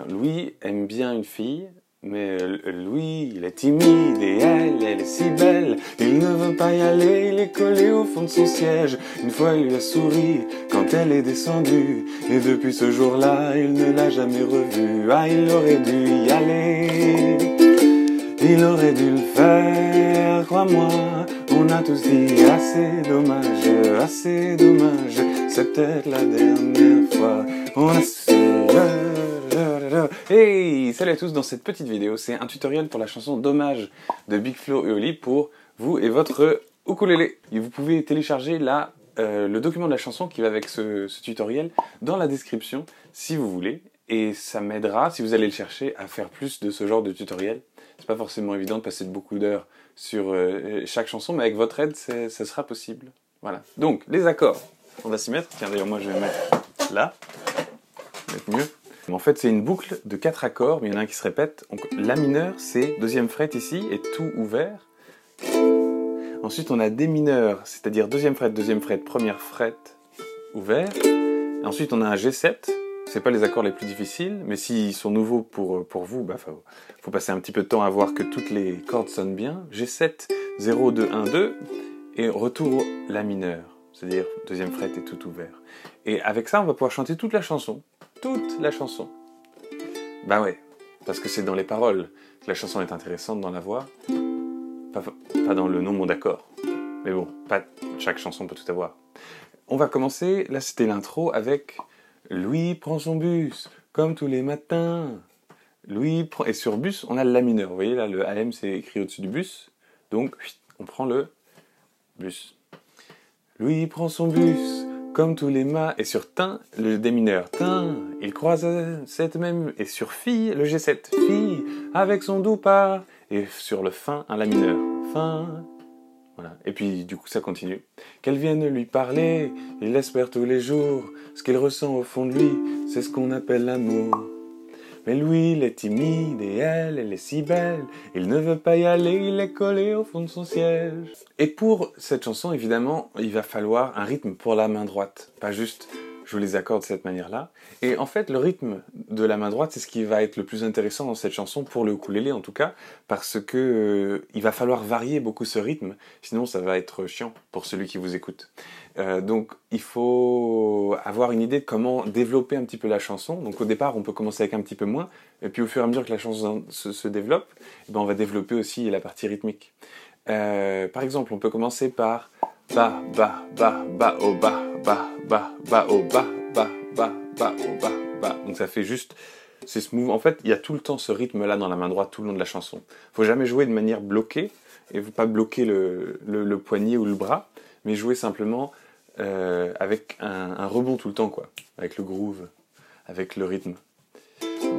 Louis aime bien une fille, mais Louis, il est timide et elle est si belle. Il ne veut pas y aller, il est collé au fond de son siège. Une fois, il lui a souri quand elle est descendue. Et depuis ce jour-là, il ne l'a jamais revue. Ah, il aurait dû y aller, il aurait dû le faire, crois-moi. On a tous dit assez dommage, c'est peut-être la dernière fois. On a... Hey, salut à tous, dans cette petite vidéo, c'est un tutoriel pour la chanson Dommage de Big Flo et Oli pour vous et votre ukulélé. Et vous pouvez télécharger le document de la chanson qui va avec ce tutoriel dans la description si vous voulez. Et ça m'aidera, si vous allez le chercher, à faire plus de ce genre de tutoriel. C'est pas forcément évident de passer beaucoup d'heures sur chaque chanson, mais avec votre aide, ça sera possible. Voilà. Donc, les accords, on va s'y mettre. Tiens, d'ailleurs, moi, je vais mettre là. Peut-être mieux. En fait, c'est une boucle de 4 accords, mais il y en a un qui se répète. Donc, La mineur, c'est deuxième fret ici, et tout ouvert. Ensuite, on a Dé mineur, c'est-à-dire deuxième fret, première fret, ouvert. Et ensuite, on a un G7. C'est pas les accords les plus difficiles, mais s'ils sont nouveaux pour vous, bah, faut passer un petit peu de temps à voir que toutes les cordes sonnent bien. G7, 0, 2, 1, 2, et retour La mineur, c'est-à-dire deuxième fret et tout ouvert. Et avec ça, on va pouvoir chanter toute la chanson. Toute la chanson. Bah ouais, parce que c'est dans les paroles que la chanson est intéressante, dans la voix, pas dans le nombre d'accords. Mais bon, pas chaque chanson peut tout avoir. On va commencer, là c'était l'intro, avec Louis prend son bus, comme tous les matins. Louis prend... Et sur bus, on a le La mineur. Vous voyez là, le AM c'est écrit au-dessus du bus. Donc, on prend le bus. Louis prend son bus, comme tous les et sur tin, le Dé mineur. Tin, il croise cette même... Et sur fille, le G7. Fille, avec son doux pas. Et sur le fin, un La mineur. Fin... Voilà. Et puis, du coup, ça continue. Qu'elle vienne lui parler, il l'espère tous les jours. Ce qu'il ressent au fond de lui, c'est ce qu'on appelle l'amour. Mais lui, il est timide et elle est si belle. Il ne veut pas y aller, il est collé au fond de son siège. Et pour cette chanson, évidemment, il va falloir un rythme pour la main droite. Pas juste jouer les accords de cette manière-là. Et en fait, le rythme de la main droite, c'est ce qui va être le plus intéressant dans cette chanson, pour le ukulélé en tout cas, parce que il va falloir varier beaucoup ce rythme, sinon ça va être chiant pour celui qui vous écoute. Donc il faut avoir une idée de comment développer un petit peu la chanson. Donc au départ, on peut commencer avec un petit peu moins, et puis au fur et à mesure que la chanson se développe, eh ben, on va développer aussi la partie rythmique. Par exemple, on peut commencer par ba, ba, ba, ba, oh, ba, ba, ba, ba, oh, ba, ba, ba, ba, oh, ba, ba. Donc ça fait juste, c'est smooth. En fait, il y a tout le temps ce rythme-là dans la main droite tout le long de la chanson. Faut jamais jouer de manière bloquée, et faut pas bloquer le poignet ou le bras, mais jouer simplement avec un rebond tout le temps, quoi. Avec le groove, avec le rythme.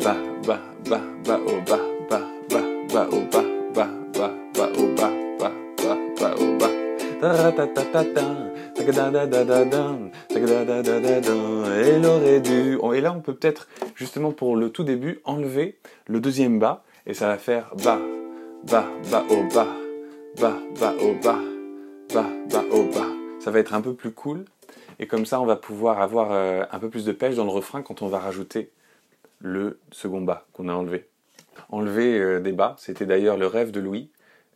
Ba, ba, ba, ba, oh, ba, ba, ba, ba, oh, ba, ba, ba, ba, oh, ba, ba, ba, ba, oh, ba. Elle aurait dû... Et là, on peut peut-être, justement pour le tout début, enlever le deuxième bas, et ça va faire ba, ba, ba, oh, ba, ba, ba, oh, ba, ba, ba, oh, ba. Ça va être un peu plus cool, et comme ça, on va pouvoir avoir un peu plus de pêche dans le refrain quand on va rajouter le second bas qu'on a enlevé. Enlever des bas, c'était d'ailleurs le rêve de Louis.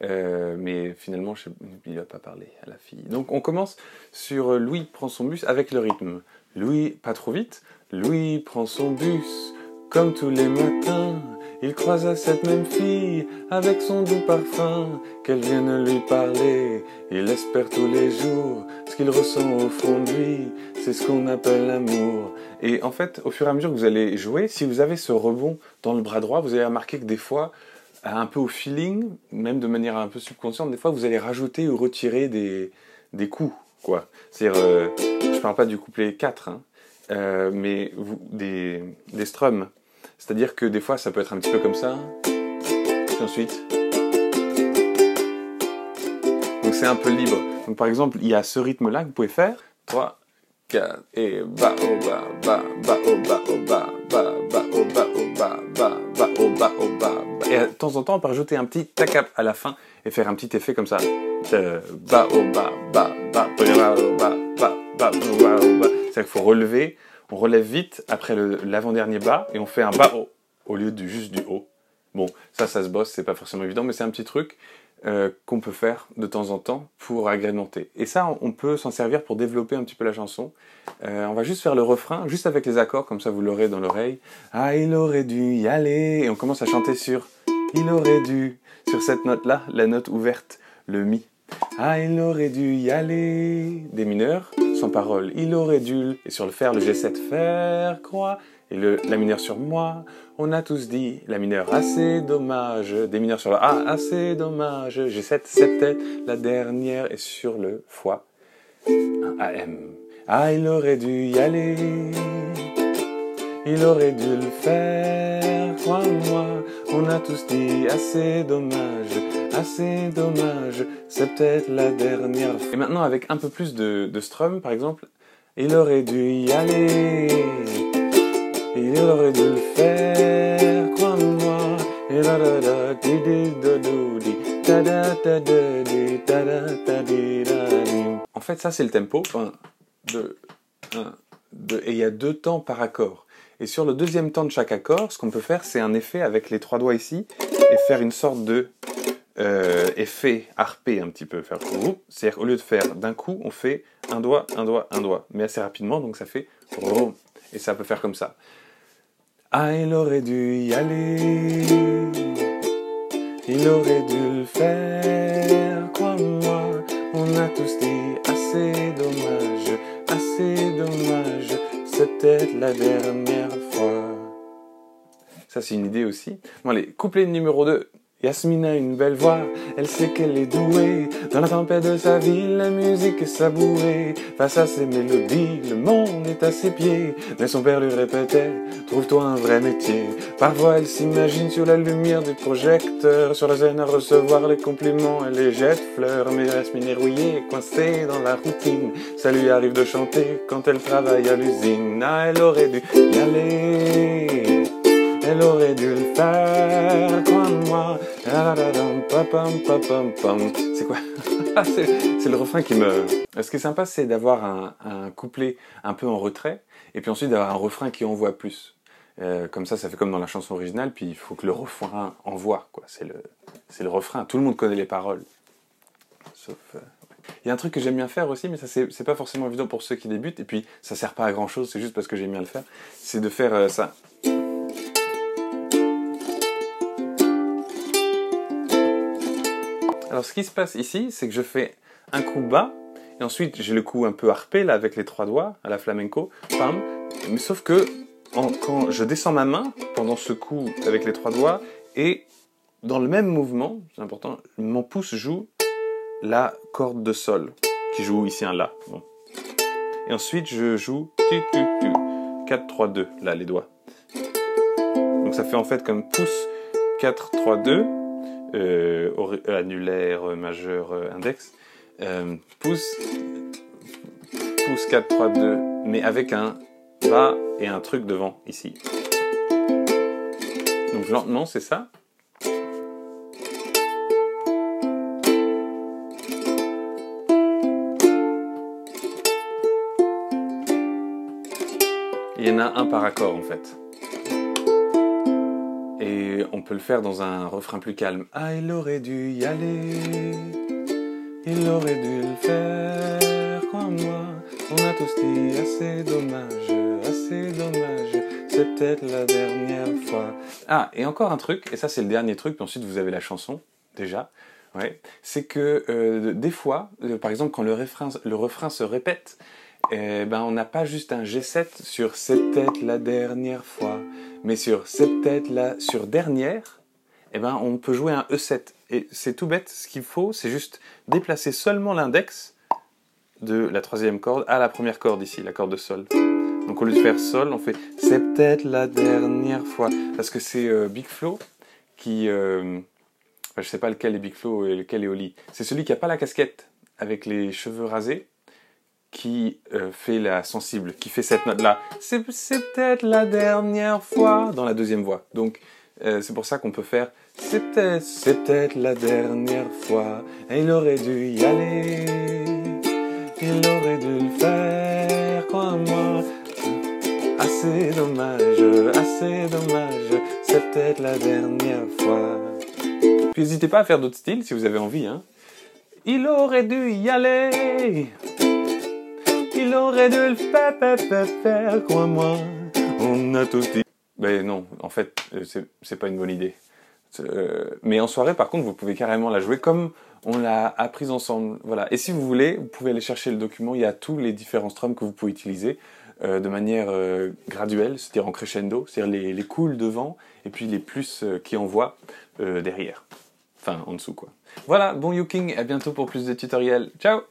Mais finalement, il va pas parler à la fille. Donc on commence sur Louis prend son bus avec le rythme. Louis, pas trop vite. Louis prend son bus, comme tous les matins. Il croisa cette même fille, avec son doux parfum. Qu'elle vienne lui parler, il espère tous les jours. Ce qu'il ressent au fond de lui, c'est ce qu'on appelle l'amour. Et en fait, au fur et à mesure que vous allez jouer, si vous avez ce rebond dans le bras droit, vous allez remarquer que des fois, un peu au feeling, même de manière un peu subconsciente, des fois vous allez rajouter ou retirer des coups, quoi. C'est-à-dire, je parle pas du couplet 4, hein, mais des strums. C'est-à-dire que des fois ça peut être un petit peu comme ça, puis ensuite. Donc c'est un peu libre. Donc par exemple, il y a ce rythme-là que vous pouvez faire. 3, 4, et ba, oh, ba, ba, ba, oh, ba, oh, ba, ba, ba, oh, ba, oh, ba, ba, ba, oh, ba, oh, ba. Et de temps en temps, on peut rajouter un petit tacap à la fin et faire un petit effet comme ça. Ba, oh, ba, ba, ba, ba, oh, ba, ba, ba, oh, ba, oh, ba. C'est-à-dire qu'il faut relever, on relève vite après l'avant-dernier bas et on fait un ba, oh. au lieu juste du haut. Bon, ça se bosse, c'est pas forcément évident, mais c'est un petit truc qu'on peut faire de temps en temps pour agrémenter. Et ça, on peut s'en servir pour développer un petit peu la chanson. On va juste faire le refrain, juste avec les accords, comme ça vous l'aurez dans l'oreille. Ah, il aurait dû y aller. Et on commence à chanter sur il aurait dû, sur cette note-là, la note ouverte, le mi. Ah, il aurait dû y aller. Des mineurs, sans parole. Il aurait dû, et sur le faire, le G7, faire croix. Et la mineur sur moi, on a tous dit la mineur, assez dommage. Des mineurs sur le A, assez dommage. G7, c'est peut-être la dernière. Et sur le fois, un AM. Ah, il aurait dû y aller. Il aurait dû le faire, crois-moi. On a tous dit assez dommage, c'est peut-être la dernière. Et maintenant avec un peu plus de strum, par exemple, il aurait dû y aller. Il aurait dû le faire, crois-moi. En fait, ça c'est le tempo. 1, 2, 1, 2. Et il y a 2 temps par accord. Et sur le deuxième temps de chaque accord, ce qu'on peut faire, c'est un effet avec les 3 doigts ici et faire une sorte de effet harpé un petit peu. C'est-à-dire, au lieu de faire d'un coup, on fait un doigt, un doigt, un doigt. Mais assez rapidement, donc ça fait rom. Et ça peut faire comme ça. Ah, il aurait dû y aller. Il aurait dû le faire, crois-moi. On a tous dit assez dommage, c'est peut-être la dernière fois. Ça, c'est une idée aussi. Bon, allez, couplet numéro 2. Yasmine a une belle voix, elle sait qu'elle est douée. Dans la tempête de sa vie, la musique est sabourée. Face à ses mélodies, le monde est à ses pieds. Mais son père lui répétait, trouve-toi un vrai métier. Parfois elle s'imagine sur la lumière du projecteur, sur la scène à recevoir les compliments et les jets de fleurs. Mais Yasmine est rouillée, coincée dans la routine. Ça lui arrive de chanter quand elle travaille à l'usine. Ah, elle aurait dû y aller. Elle aurait dû le faire, crois-moi. C'est quoi? C'est le refrain qui me... Ce qui est sympa, c'est d'avoir un couplet un peu en retrait, et puis ensuite d'avoir un refrain qui envoie plus. Comme ça fait comme dans la chanson originale, puis il faut que le refrain envoie, quoi. C'est le refrain. Tout le monde connaît les paroles. Sauf... Il y a un truc que j'aime bien faire aussi, mais ça c'est pas forcément évident pour ceux qui débutent, et puis ça sert pas à grand chose, c'est juste parce que j'aime bien le faire. C'est de faire ça. Alors ce qui se passe ici, c'est que je fais un coup bas, et ensuite j'ai le coup un peu harpé, là, avec les 3 doigts, à la flamenco, pam, mais sauf que quand je descends ma main, pendant ce coup avec les 3 doigts, et dans le même mouvement, c'est important, mon pouce joue la corde de sol, qui joue ici un La. Bon. Et ensuite je joue 4, 3, 2, là, les doigts. Donc ça fait en fait comme pouce 4, 3, 2, annulaire, majeur, index, pouce 4, 3, 2, mais avec un bas et un truc devant, ici. Donc lentement, c'est ça. Il y en a un par accord en fait. Et on peut le faire dans un refrain plus calme. Ah, il aurait dû y aller. Il aurait dû le faire, crois-moi. On a tous dit assez dommage, c'est peut-être la dernière fois. Ah, et encore un truc, et ça c'est le dernier truc, puis ensuite vous avez la chanson, déjà. Ouais, c'est que des fois, par exemple quand le refrain se répète, on n'a pas juste un G7 sur c'est peut-être la dernière fois, mais sur c'est peut-être sur dernière, on peut jouer un E7. Et c'est tout bête, ce qu'il faut, c'est juste déplacer seulement l'index de la 3e corde à la première corde ici, la corde de sol. Donc au lieu de faire sol, on fait c'est peut-être la dernière fois. Parce que c'est Big Flo qui... je sais pas lequel est Big Flo et lequel est Oli. C'est celui qui a pas la casquette avec les cheveux rasés qui fait la sensible, qui fait cette note-là. C'est peut-être la dernière fois dans la 2e voix. Donc c'est pour ça qu'on peut faire c'est peut-être la dernière fois. Et il aurait dû y aller. Il aurait dû le faire, crois-moi. Assez dommage, c'est peut-être la dernière fois. Puis n'hésitez pas à faire d'autres styles si vous avez envie, hein. Il aurait dû y aller. Il aurait dû le faire, crois-moi. On a tous dit. Ben non, en fait, c'est pas une bonne idée. Mais en soirée, par contre, vous pouvez carrément la jouer comme on l'a apprise ensemble. Voilà. Et si vous voulez, vous pouvez aller chercher le document. Il y a tous les différents strums que vous pouvez utiliser de manière graduelle, c'est-à-dire en crescendo, c'est-à-dire les cools devant et puis les plus qui envoient derrière. Enfin, en dessous, quoi. Voilà, bon uking, à bientôt pour plus de tutoriels. Ciao!